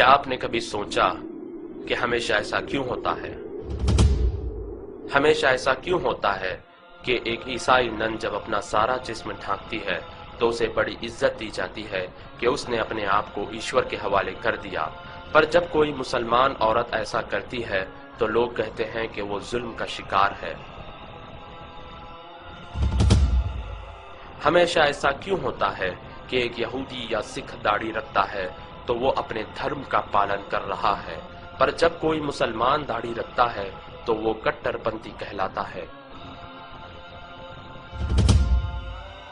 क्या आपने कभी सोचा कि हमेशा ऐसा क्यों होता है? हमेशा ऐसा क्यों होता है कि एक ईसाई नन जब अपना सारा जिस्म ढांकती है तो उसे बड़ी इज्जत दी जाती है कि उसने अपने आप को ईश्वर के हवाले कर दिया, पर जब कोई मुसलमान औरत ऐसा करती है तो लोग कहते हैं कि वो जुल्म का शिकार है। हमेशा ऐसा क्यों होता है कि एक यहूदी या सिख दाढ़ी रखता है तो वो अपने धर्म का पालन कर रहा है, पर जब कोई मुसलमान दाढ़ी रखता है तो वो कट्टरपंथी कहलाता है।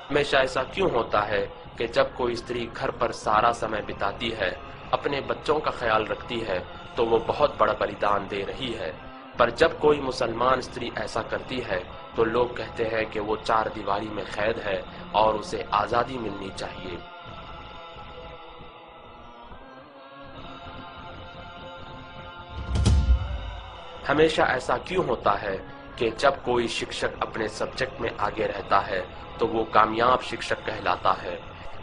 हमेशा ऐसा क्यों होता है कि जब कोई स्त्री घर पर सारा समय बिताती है, अपने बच्चों का ख्याल रखती है, तो वो बहुत बड़ा बलिदान दे रही है, पर जब कोई मुसलमान स्त्री ऐसा करती है तो लोग कहते हैं कि वो चार दीवारी में कैद है और उसे आजादी मिलनी चाहिए। हमेशा ऐसा क्यों होता है कि जब कोई शिक्षक अपने सब्जेक्ट में आगे रहता है तो वो कामयाब शिक्षक कहलाता है,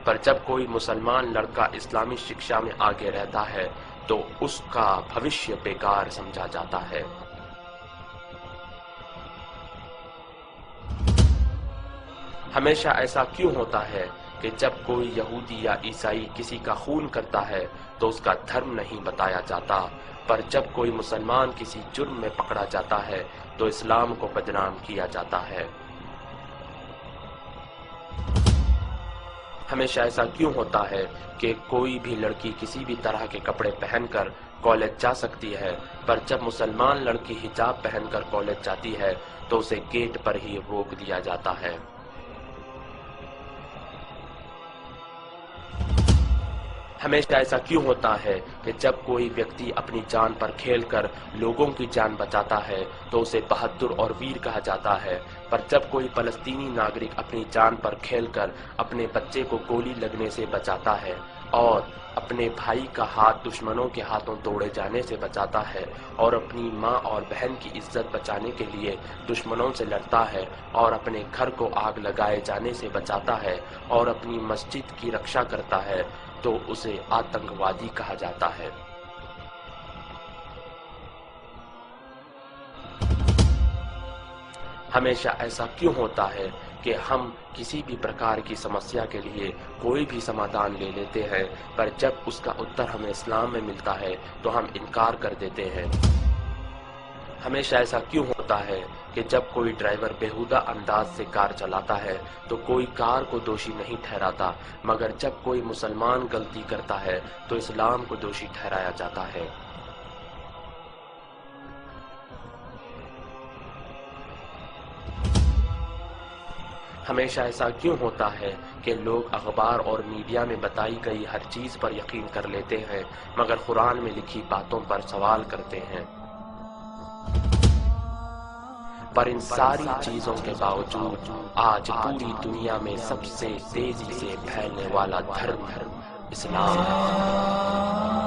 पर जब कोई मुसलमान लड़का इस्लामी शिक्षा में आगे रहता है तो उसका भविष्य बेकार समझा जाता है। हमेशा ऐसा क्यों होता है कि जब कोई यहूदी या ईसाई किसी का खून करता है तो उसका धर्म नहीं बताया जाता, पर जब कोई मुसलमान किसी जुर्म में पकड़ा जाता है तो इस्लाम को बदनाम किया जाता है। हमेशा ऐसा क्यों होता है कि कोई भी लड़की किसी भी तरह के कपड़े पहनकर कॉलेज जा सकती है, पर जब मुसलमान लड़की हिजाब पहनकर कॉलेज जाती है तो उसे गेट पर ही रोक दिया जाता है। हमेशा ऐसा क्यों होता है कि जब कोई व्यक्ति अपनी जान पर खेलकर लोगों की जान बचाता है तो उसे बहादुर और वीर कहा जाता है, पर जब कोई फलस्तीनी नागरिक अपनी जान पर खेलकर अपने बच्चे को गोली लगने से बचाता है और अपने भाई का हाथ दुश्मनों के हाथों तोड़े जाने से बचाता है और अपनी माँ और बहन की इज्जत बचाने के लिए दुश्मनों से लड़ता है और अपने घर को आग लगाए जाने से बचाता है और अपनी मस्जिद की रक्षा करता है, तो उसे आतंकवादी कहा जाता है। हमेशा ऐसा क्यों होता है कि हम किसी भी प्रकार की समस्या के लिए कोई भी समाधान ले लेते हैं, पर जब उसका उत्तर हमें इस्लाम में मिलता है तो हम इनकार कर देते हैं। हमेशा ऐसा क्यों होता है कि जब कोई ड्राइवर बेहुदा अंदाज से कार चलाता है तो कोई कार को दोषी नहीं ठहराता, मगर जब कोई मुसलमान गलती करता है तो इस्लाम को दोषी ठहराया जाता है। हमेशा ऐसा क्यों होता है कि लोग अखबार और मीडिया में बताई गई हर चीज पर यकीन कर लेते हैं, मगर कुरान में लिखी बातों पर सवाल करते हैं। पर इन सारी चीजों के बावजूद आज पूरी दुनिया में सबसे तेजी से फैलने वाला धर्म इस्लाम है।